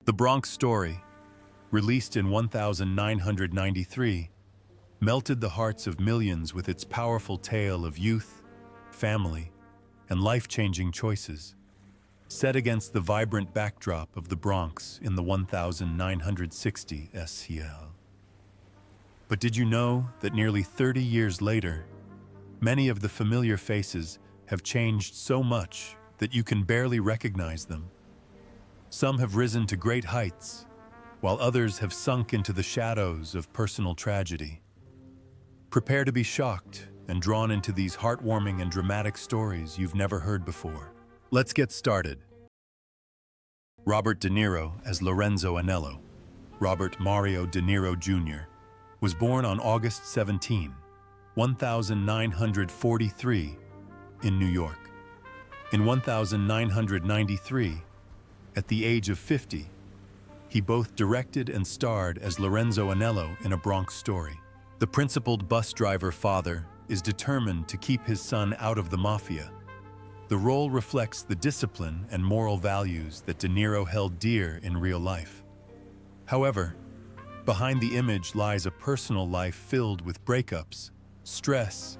The Bronx Story, released in 1993, melted the hearts of millions with its powerful tale of youth, family, and life-changing choices, set against the vibrant backdrop of the Bronx in the 1960 SCL. But did you know that nearly 30 years later, many of the familiar faces have changed so much that you can barely recognize them? Some have risen to great heights, while others have sunk into the shadows of personal tragedy. Prepare to be shocked and drawn into these heartwarming and dramatic stories you've never heard before. Let's get started. Robert De Niro as Lorenzo Anello, Robert Mario De Niro Jr., was born on August 17, 1943, in New York. In 1993, at the age of 50, he both directed and starred as Lorenzo Anello in A Bronx Story. The principled bus driver father is determined to keep his son out of the mafia. The role reflects the discipline and moral values that De Niro held dear in real life. However, behind the image lies a personal life filled with breakups, stress,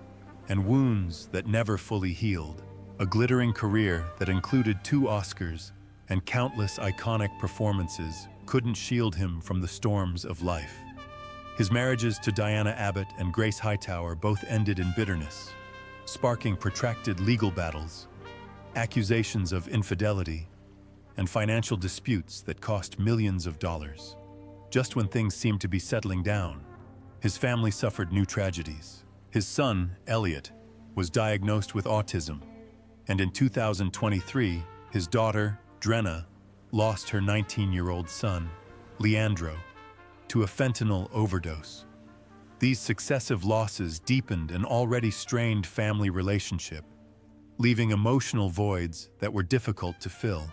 and wounds that never fully healed. A glittering career that included 2 Oscars and countless iconic performances couldn't shield him from the storms of life. His marriages to Diana Abbott and Grace Hightower both ended in bitterness, sparking protracted legal battles, accusations of infidelity, and financial disputes that cost millions of dollars. Just when things seemed to be settling down, his family suffered new tragedies. His son, Elliot, was diagnosed with autism, and in 2023, his daughter, Drenna, lost her 19-year-old son, Leandro, to a fentanyl overdose. These successive losses deepened an already strained family relationship, leaving emotional voids that were difficult to fill.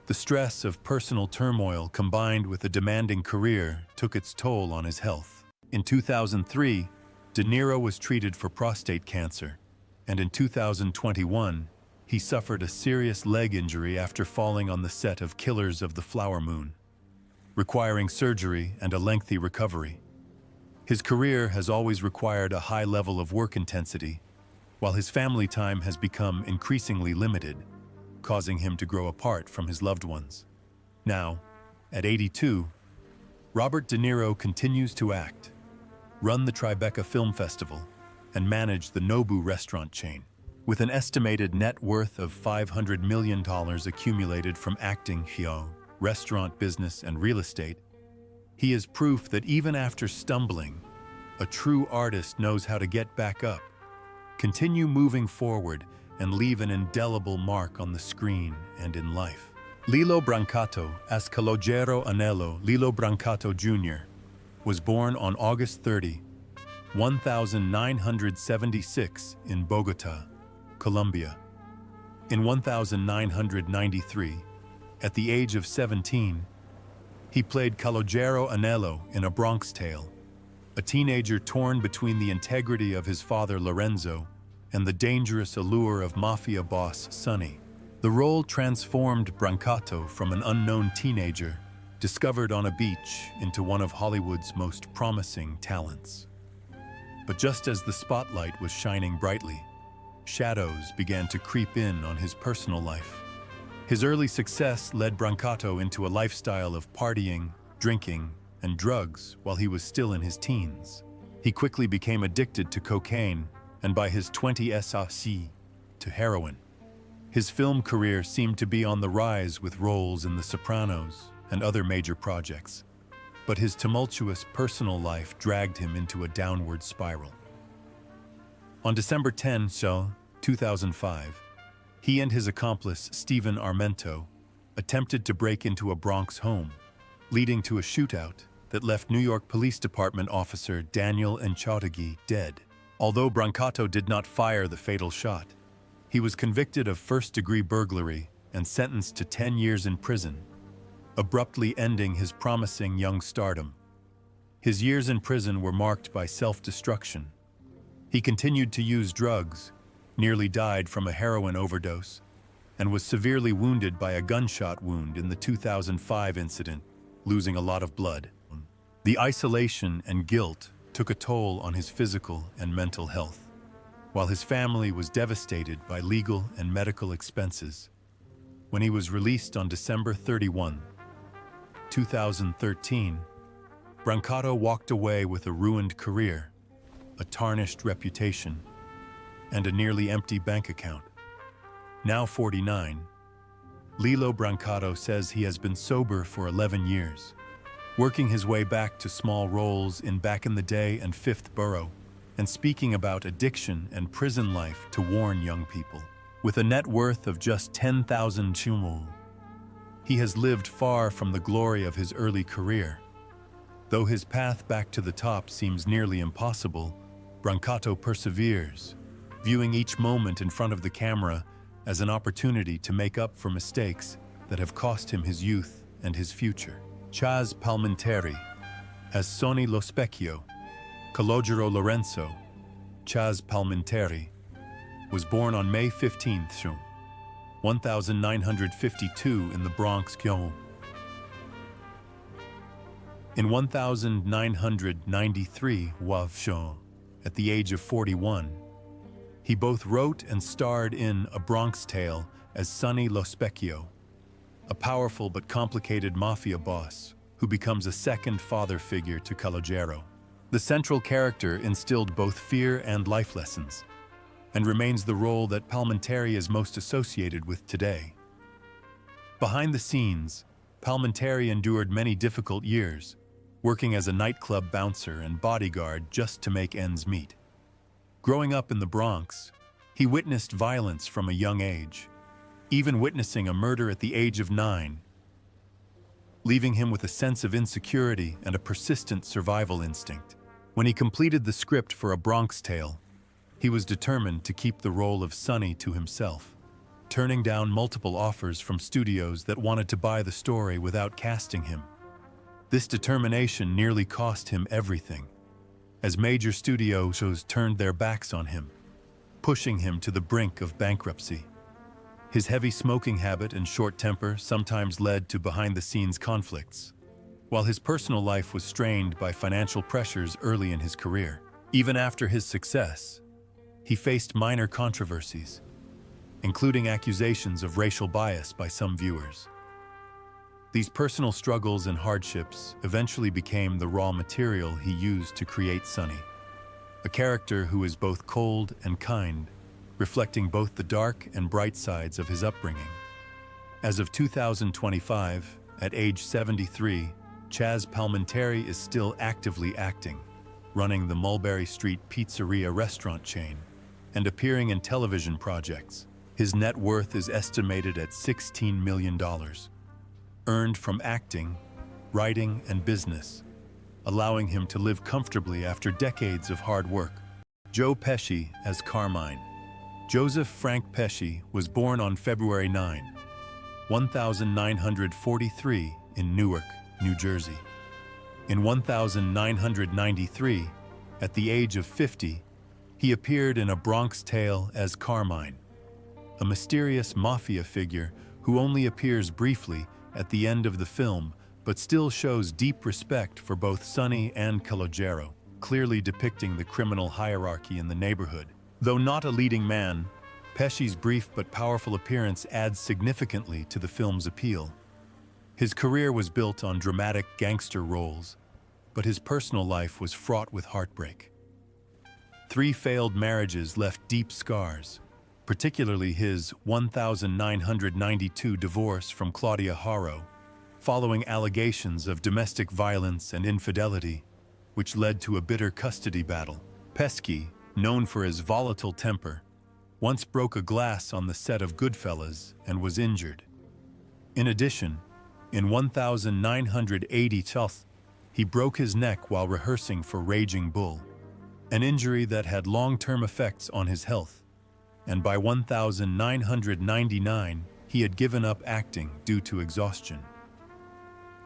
The stress of personal turmoil combined with a demanding career took its toll on his health. In 2003, De Niro was treated for prostate cancer, and in 2021, he suffered a serious leg injury after falling on the set of Killers of the Flower Moon, requiring surgery and a lengthy recovery. His career has always required a high level of work intensity, while his family time has become increasingly limited, causing him to grow apart from his loved ones. Now, at 82, Robert De Niro continues to act, run the Tribeca Film Festival, and manage the Nobu restaurant chain. With an estimated net worth of $500 million accumulated from acting, restaurant business, and real estate, he is proof that even after stumbling, a true artist knows how to get back up, continue moving forward, and leave an indelible mark on the screen and in life. Lilo Brancato as Calogero Anello Lilo Brancato Jr. was born on August 30, 1976 in Bogota, Colombia. In 1993, at the age of 17, he played Calogero Anello in A Bronx Tale, a teenager torn between the integrity of his father Lorenzo and the dangerous allure of mafia boss Sonny. The role transformed Brancato from an unknown teenager discovered on a beach into one of Hollywood's most promising talents. But just as the spotlight was shining brightly, shadows began to creep in on his personal life. His early success led Brancato into a lifestyle of partying, drinking, and drugs while he was still in his teens. He quickly became addicted to cocaine and by his 20s to heroin. His film career seemed to be on the rise with roles in The Sopranos and other major projects, but his tumultuous personal life dragged him into a downward spiral. On December 10, 2005, he and his accomplice Stephen Armento attempted to break into a Bronx home, leading to a shootout that left New York Police Department officer Daniel Enchategui dead. Although Brancato did not fire the fatal shot, he was convicted of first-degree burglary and sentenced to 10 years in prison, abruptly ending his promising young stardom. His years in prison were marked by self-destruction. He continued to use drugs, nearly died from a heroin overdose, and was severely wounded by a gunshot wound in the 2005 incident, losing a lot of blood. The isolation and guilt took a toll on his physical and mental health, while his family was devastated by legal and medical expenses. When he was released on December 31, 2013, Brancato walked away with a ruined career, a tarnished reputation, and a nearly empty bank account. Now 49, Lilo Brancato says he has been sober for 11 years, working his way back to small roles in Back in the Day and Fifth Borough, and speaking about addiction and prison life to warn young people. With a net worth of just 10,000 chumu, he has lived far from the glory of his early career. Though his path back to the top seems nearly impossible, Brancato perseveres, viewing each moment in front of the camera as an opportunity to make up for mistakes that have cost him his youth and his future. Chaz Palminteri, as Sonny Lo Specchio, Calogero Lorenzo, Chaz Palminteri, was born on May 15, 1952 in the Bronx, Tale. In 1993, at the age of 41, he both wrote and starred in A Bronx Tale as Sonny Lo Specchio, a powerful but complicated mafia boss who becomes a second father figure to Calogero. The central character instilled both fear and life lessons, and remains the role that Palminteri is most associated with today. Behind the scenes, Palminteri endured many difficult years, working as a nightclub bouncer and bodyguard just to make ends meet. Growing up in the Bronx, he witnessed violence from a young age, even witnessing a murder at the age of 9, leaving him with a sense of insecurity and a persistent survival instinct. When he completed the script for A Bronx Tale, he was determined to keep the role of Sonny to himself, turning down multiple offers from studios that wanted to buy the story without casting him. This determination nearly cost him everything, as major studio shows turned their backs on him, pushing him to the brink of bankruptcy. His heavy smoking habit and short temper sometimes led to behind-the-scenes conflicts, while his personal life was strained by financial pressures early in his career. Even after his success, he faced minor controversies, including accusations of racial bias by some viewers. These personal struggles and hardships eventually became the raw material he used to create Sonny, a character who is both cold and kind, reflecting both the dark and bright sides of his upbringing. As of 2025, at age 73, Chaz Palminteri is still actively acting, running the Mulberry Street Pizzeria restaurant chain, and appearing in television projects. His net worth is estimated at $16 million, earned from acting, writing, and business, allowing him to live comfortably after decades of hard work. Joe Pesci as Carmine. Joseph Frank Pesci was born on February 9, 1943 in Newark, New Jersey. In 1993, at the age of 50, he appeared in A Bronx Tale as Carmine, a mysterious mafia figure who only appears briefly at the end of the film but still shows deep respect for both Sonny and Calogero, clearly depicting the criminal hierarchy in the neighborhood. Though not a leading man, Pesci's brief but powerful appearance adds significantly to the film's appeal. His career was built on dramatic gangster roles, but his personal life was fraught with heartbreak. 3 failed marriages left deep scars, particularly his 1992 divorce from Claudia Haro, following allegations of domestic violence and infidelity, which led to a bitter custody battle. Pesci, known for his volatile temper, once broke a glass on the set of Goodfellas and was injured. In addition, in 1980, he broke his neck while rehearsing for Raging Bull, an injury that had long-term effects on his health, and by 1999, he had given up acting due to exhaustion.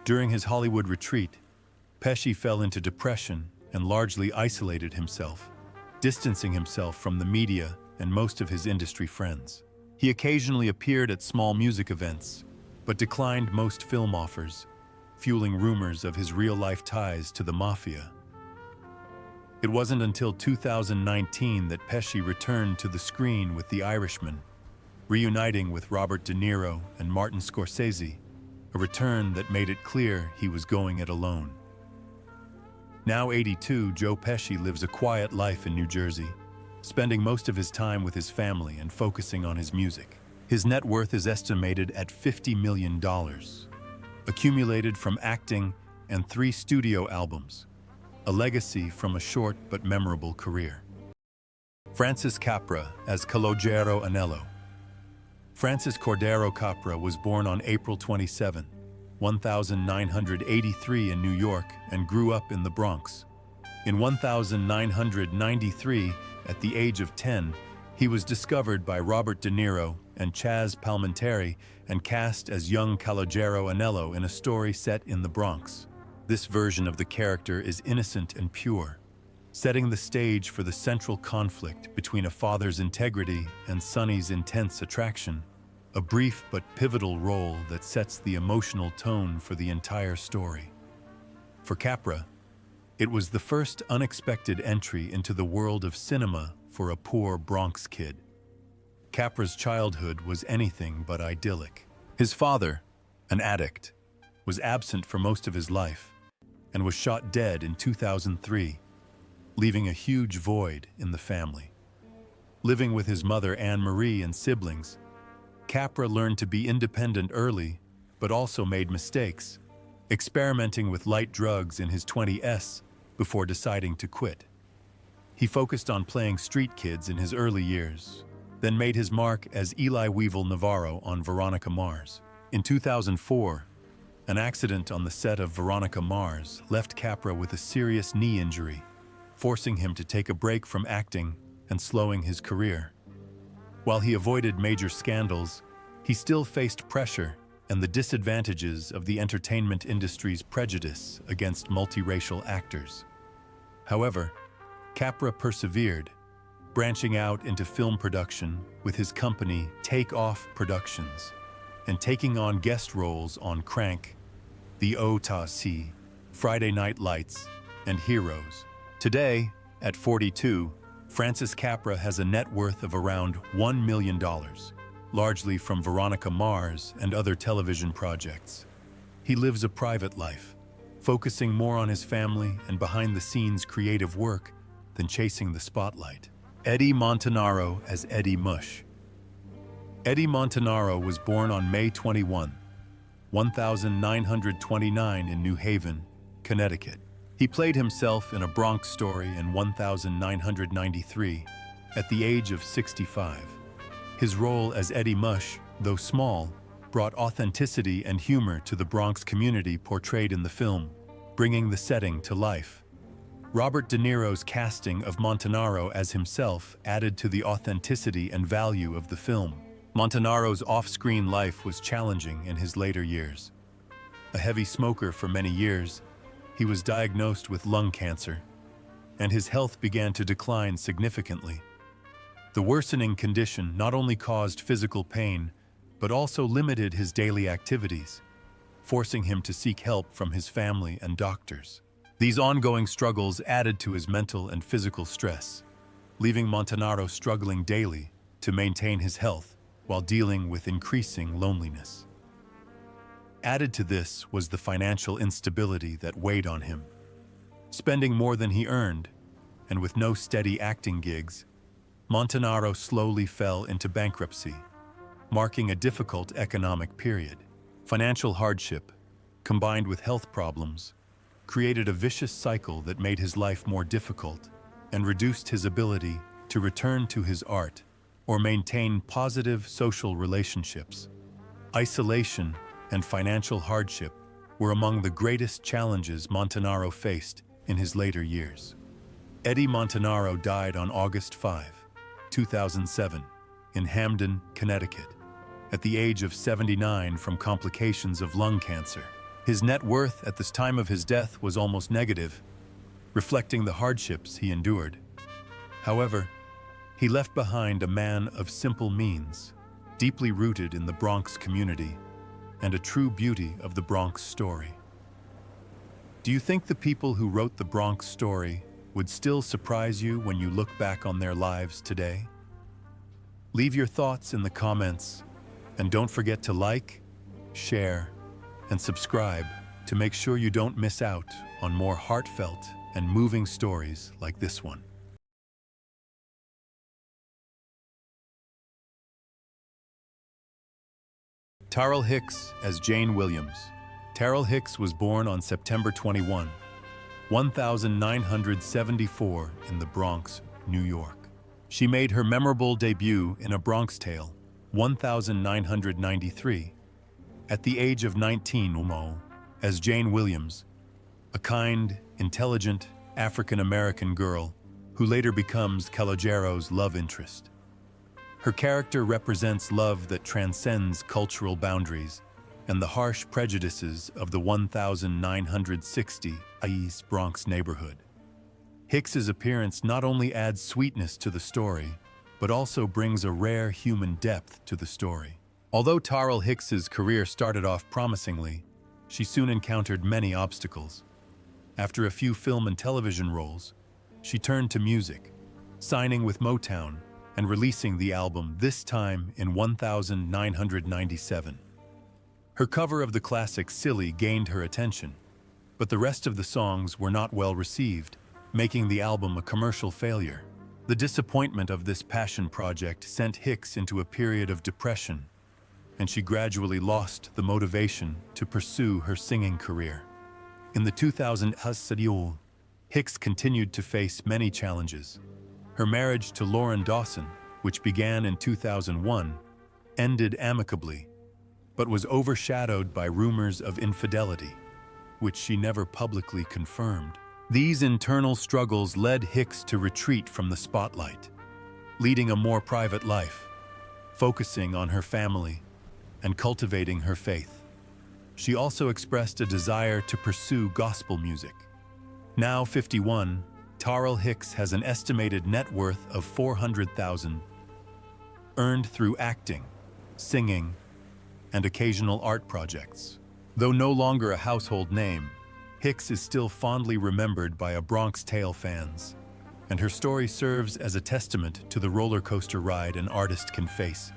During his Hollywood retreat, Pesci fell into depression and largely isolated himself, distancing himself from the media and most of his industry friends. He occasionally appeared at small music events, but declined most film offers, fueling rumors of his real-life ties to the mafia. It wasn't until 2019 that Pesci returned to the screen with The Irishman, reuniting with Robert De Niro and Martin Scorsese, a return that made it clear he was going it alone. Now 82, Joe Pesci lives a quiet life in New Jersey, spending most of his time with his family and focusing on his music. His net worth is estimated at $50 million, accumulated from acting and 3 studio albums, a legacy from a short but memorable career. Francis Capra as Calogero Anello. Francis Cordero Capra was born on April 27, 1983 in New York and grew up in the Bronx. In 1993, at the age of 10, he was discovered by Robert De Niro and Chaz Palminteri and cast as young Calogero Anello in a story set in the Bronx. This version of the character is innocent and pure, setting the stage for the central conflict between a father's integrity and Sonny's intense attraction, a brief but pivotal role that sets the emotional tone for the entire story. For Capra, it was the first unexpected entry into the world of cinema for a poor Bronx kid. Capra's childhood was anything but idyllic. His father, an addict, was absent for most of his life and was shot dead in 2003, leaving a huge void in the family. Living with his mother Anne Marie and siblings, Capra learned to be independent early, but also made mistakes, experimenting with light drugs in his 20s before deciding to quit. He focused on playing street kids in his early years, then made his mark as Eli Weevil Navarro on Veronica Mars. In 2004, an accident on the set of Veronica Mars left Capra with a serious knee injury, forcing him to take a break from acting and slowing his career. While he avoided major scandals, he still faced pressure and the disadvantages of the entertainment industry's prejudice against multiracial actors. However, Capra persevered, branching out into film production with his company Take Off Productions and taking on guest roles on Crank, The O.T.A.C., Friday Night Lights, and Heroes. Today, at 42, Francis Capra has a net worth of around $1 million, largely from Veronica Mars and other television projects. He lives a private life, focusing more on his family and behind-the-scenes creative work than chasing the spotlight. Eddie Montanaro as Eddie Mush. Eddie Montanaro was born on May 21, 1929 in New Haven, Connecticut. He played himself in A Bronx Story in 1993 at the age of 65. His role as Eddie Mush, though small, brought authenticity and humor to the Bronx community portrayed in the film, bringing the setting to life. Robert De Niro's casting of Montanaro as himself added to the authenticity and value of the film. Montanaro's off-screen life was challenging in his later years. A heavy smoker for many years, he was diagnosed with lung cancer, and his health began to decline significantly. The worsening condition not only caused physical pain, but also limited his daily activities, forcing him to seek help from his family and doctors. These ongoing struggles added to his mental and physical stress, leaving Montanaro struggling daily to maintain his health while dealing with increasing loneliness. Added to this was the financial instability that weighed on him. Spending more than he earned, and with no steady acting gigs, Montanaro slowly fell into bankruptcy, marking a difficult economic period. Financial hardship, combined with health problems, created a vicious cycle that made his life more difficult and reduced his ability to return to his art or maintain positive social relationships. Isolation and financial hardship were among the greatest challenges Montanaro faced in his later years. Eddie Montanaro died on August 5, 2007, in Hamden, Connecticut, at the age of 79 from complications of lung cancer. His net worth at this time of his death was almost negative, reflecting the hardships he endured. However, he left behind a man of simple means, deeply rooted in the Bronx community and a true beauty of the Bronx story. Do you think the people who wrote the Bronx story would still surprise you when you look back on their lives today? Leave your thoughts in the comments, and don't forget to like, share, and subscribe to make sure you don't miss out on more heartfelt and moving stories like this one. Tarell Hicks as Jane Williams. Tarell Hicks was born on September 21, 1974 in the Bronx, New York. She made her memorable debut in A Bronx Tale, 1993, at the age of 19 as Jane Williams, a kind, intelligent African-American girl who later becomes Calagero's love interest. Her character represents love that transcends cultural boundaries and the harsh prejudices of the 1960 East Bronx neighborhood. Hicks's appearance not only adds sweetness to the story, but also brings a rare human depth to the story. Although Tarell Hicks's career started off promisingly, she soon encountered many obstacles. After a few film and television roles, she turned to music, signing with Motown and releasing the album This Time in 1997. Her cover of the classic Silly gained her attention, but the rest of the songs were not well received, making the album a commercial failure. The disappointment of this passion project sent Hicks into a period of depression, and she gradually lost the motivation to pursue her singing career. In the 2000 studio, Hicks continued to face many challenges. Her marriage to Lauren Dawson, which began in 2001, ended amicably, but was overshadowed by rumors of infidelity, which she never publicly confirmed. These internal struggles led Hicks to retreat from the spotlight, leading a more private life, focusing on her family and cultivating her faith. She also expressed a desire to pursue gospel music. Now 51, Tarell Hicks has an estimated net worth of $400,000, earned through acting, singing, and occasional art projects. Though no longer a household name, Hicks is still fondly remembered by A Bronx Tale fans, and her story serves as a testament to the roller coaster ride an artist can face,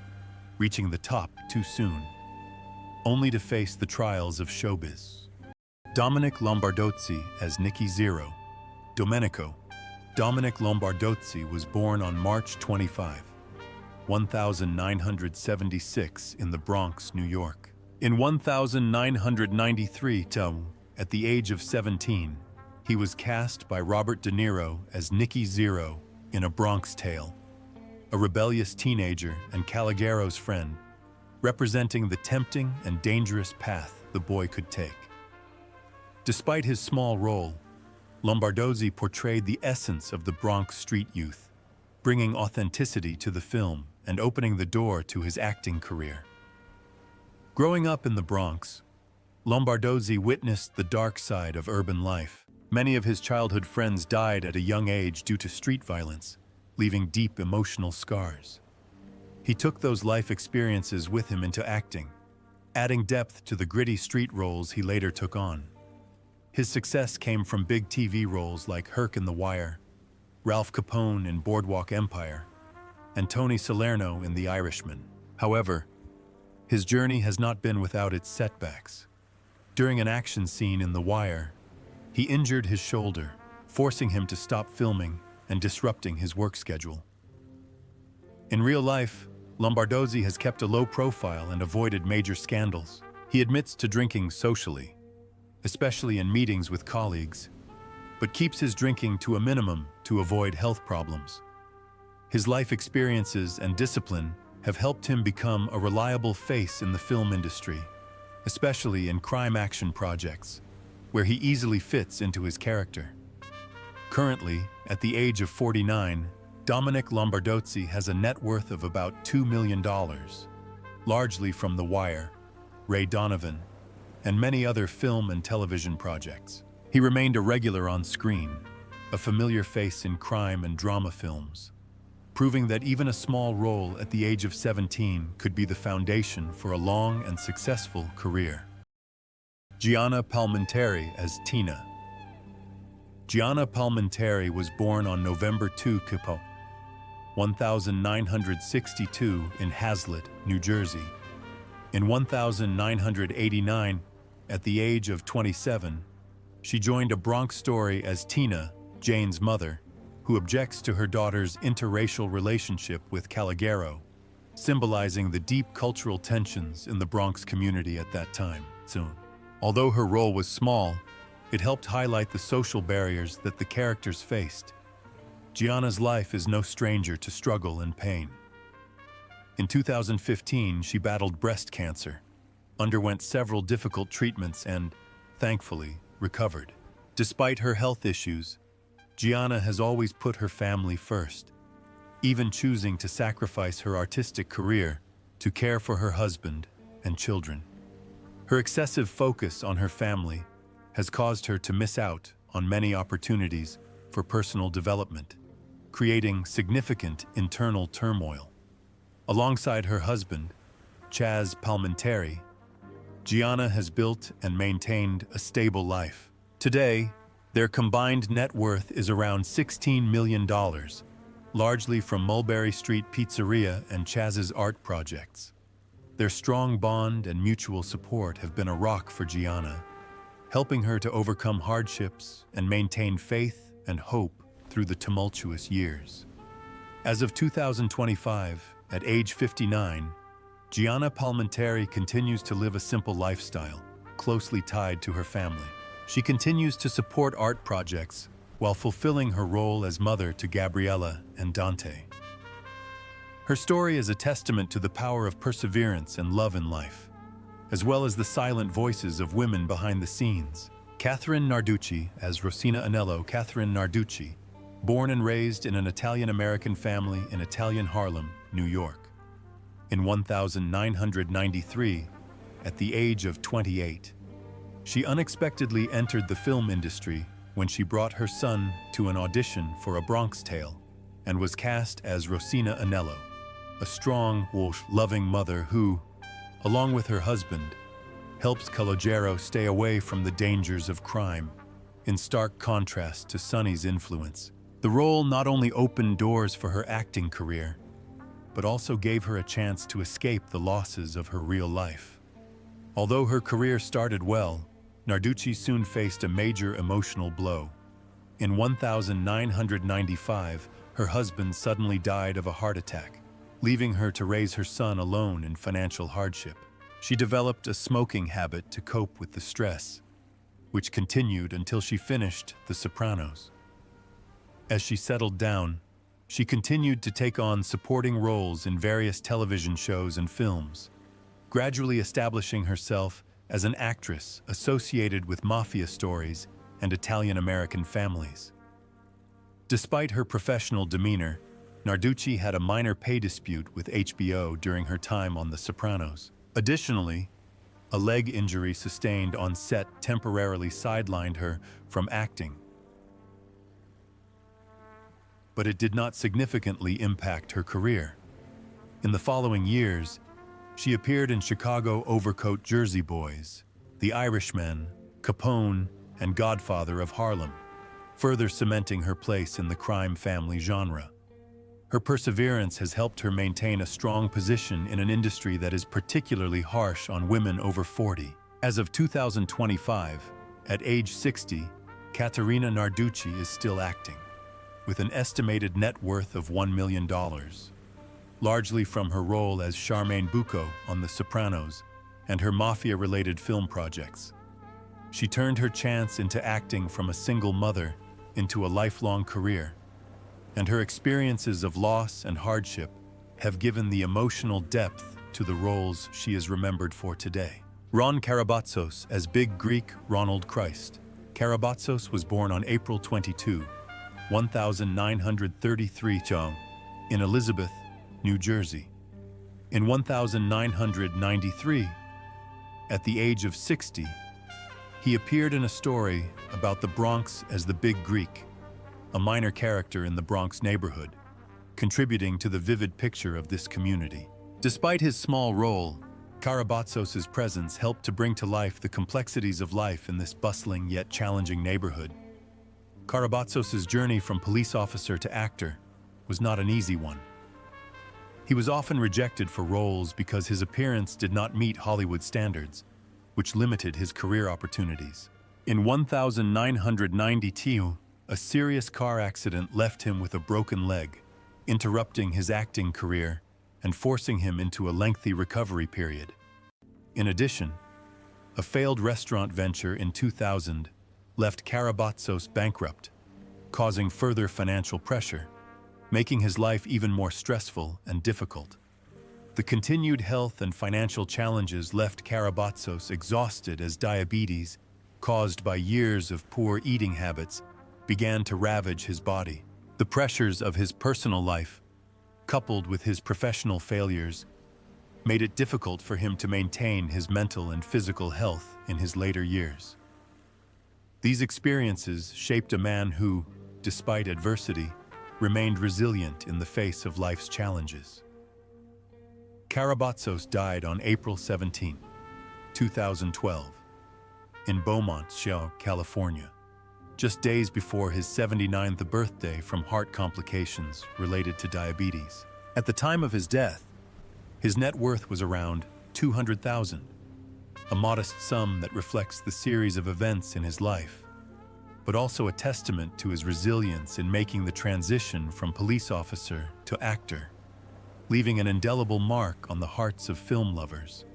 reaching the top too soon, only to face the trials of showbiz. Dominic Lombardozzi as Nicky Zero. Domenico. Dominic Lombardozzi was born on March 25, 1976 in the Bronx, New York. In 1993, at the age of 17, he was cast by Robert De Niro as Nicky Zero in A Bronx Tale, a rebellious teenager and Calagero's friend, representing the tempting and dangerous path the boy could take. Despite his small role, Lombardozzi portrayed the essence of the Bronx street youth, bringing authenticity to the film and opening the door to his acting career. Growing up in the Bronx, Lombardozzi witnessed the dark side of urban life. Many of his childhood friends died at a young age due to street violence, leaving deep emotional scars. He took those life experiences with him into acting, adding depth to the gritty street roles he later took on. His success came from big TV roles like Herc in The Wire, Ralph Capone in Boardwalk Empire, and Tony Salerno in The Irishman. However, his journey has not been without its setbacks. During an action scene in The Wire, he injured his shoulder, forcing him to stop filming and disrupting his work schedule. In real life, Lombardozzi has kept a low profile and avoided major scandals. He admits to drinking socially, especially in meetings with colleagues, but keeps his drinking to a minimum to avoid health problems. His life experiences and discipline have helped him become a reliable face in the film industry, especially in crime action projects, where he easily fits into his character. Currently, at the age of 49, Dominic Lombardozzi has a net worth of about $2 million, largely from The Wire, Ray Donovan, and many other film and television projects. He remained a regular on screen, a familiar face in crime and drama films, proving that even a small role at the age of 17 could be the foundation for a long and successful career. Gianna Palminteri as Tina. Gianna Palminteri was born on November 2, 1962 in Hazlitt, New Jersey. In 1989, at the age of 27, she joined A Bronx Story as Tina, Jane's mother, who objects to her daughter's interracial relationship with Calogero, symbolizing the deep cultural tensions in the Bronx community at that time. Although her role was small, it helped highlight the social barriers that the characters faced. Gianna's life is no stranger to struggle and pain. In 2015, she battled breast cancer, underwent several difficult treatments and, thankfully, recovered. Despite her health issues, Gianna has always put her family first, even choosing to sacrifice her artistic career to care for her husband and children. Her excessive focus on her family has caused her to miss out on many opportunities for personal development, creating significant internal turmoil. Alongside her husband, Chaz Palminteri, Gianna has built and maintained a stable life. Today, their combined net worth is around $16 million, largely from Mulberry Street Pizzeria and Chaz's art projects. Their strong bond and mutual support have been a rock for Gianna, helping her to overcome hardships and maintain faith and hope through the tumultuous years. As of 2025, at age 59, Gianna Palminteri continues to live a simple lifestyle, closely tied to her family. She continues to support art projects while fulfilling her role as mother to Gabriella and Dante. Her story is a testament to the power of perseverance and love in life, as well as the silent voices of women behind the scenes. Catherine Narducci as Rosina Anello. Catherine Narducci, born and raised in an Italian-American family in Italian Harlem, New York. In 1993, at the age of 28, she unexpectedly entered the film industry when she brought her son to an audition for A Bronx Tale and was cast as Rosina Anello, a strong, loving mother who, along with her husband, helps Calogero stay away from the dangers of crime, in stark contrast to Sonny's influence. The role not only opened doors for her acting career, but also gave her a chance to escape the losses of her real life. Although her career started well, Narducci soon faced a major emotional blow. In 1995, her husband suddenly died of a heart attack, leaving her to raise her son alone in financial hardship. She developed a smoking habit to cope with the stress, which continued until she finished The Sopranos. As she settled down, she continued to take on supporting roles in various television shows and films, gradually establishing herself as an actress associated with mafia stories and Italian-American families. Despite her professional demeanor, Narducci had a minor pay dispute with HBO during her time on The Sopranos. Additionally, a leg injury sustained on set temporarily sidelined her from acting, but it did not significantly impact her career. In the following years, she appeared in Chicago Overcoat Jersey Boys, The Irishman, Capone, and Godfather of Harlem, further cementing her place in the crime family genre. Her perseverance has helped her maintain a strong position in an industry that is particularly harsh on women over 40. As of 2025, at age 60, Caterina Narducci is still acting, with an estimated net worth of $1 million, largely from her role as Charmaine Bucco on The Sopranos and her mafia-related film projects. She turned her chance into acting from a single mother into a lifelong career, and her experiences of loss and hardship have given the emotional depth to the roles she is remembered for today. Ron Karabatsos as Big Greek Ronald Christ. Karabatsos was born on April 22, 1933 in Elizabeth, New Jersey. In 1993, at the age of 60, he appeared in a story about the Bronx as the Big Greek, a minor character in the Bronx neighborhood. contributing to the vivid picture of this community. Despite his small role, Karabatsos's presence helped to bring to life the complexities of life in this bustling yet challenging neighborhood. Karabatsos's journey from police officer to actor was not an easy one. He was often rejected for roles because his appearance did not meet Hollywood standards, which limited his career opportunities. In 1992, a serious car accident left him with a broken leg, interrupting his acting career and forcing him into a lengthy recovery period. In addition, a failed restaurant venture in 2000 left Karabatsos bankrupt, causing further financial pressure, making his life even more stressful and difficult. The continued health and financial challenges left Karabatsos exhausted as diabetes, caused by years of poor eating habits, began to ravage his body. The pressures of his personal life, coupled with his professional failures, made it difficult for him to maintain his mental and physical health in his later years. These experiences shaped a man who, despite adversity, remained resilient in the face of life's challenges. Karabatsos died on April 17, 2012, in Beaumont, California, just days before his 79th birthday from heart complications related to diabetes. At the time of his death, his net worth was around $200,000, a modest sum that reflects the series of events in his life, but also a testament to his resilience in making the transition from police officer to actor, leaving an indelible mark on the hearts of film lovers.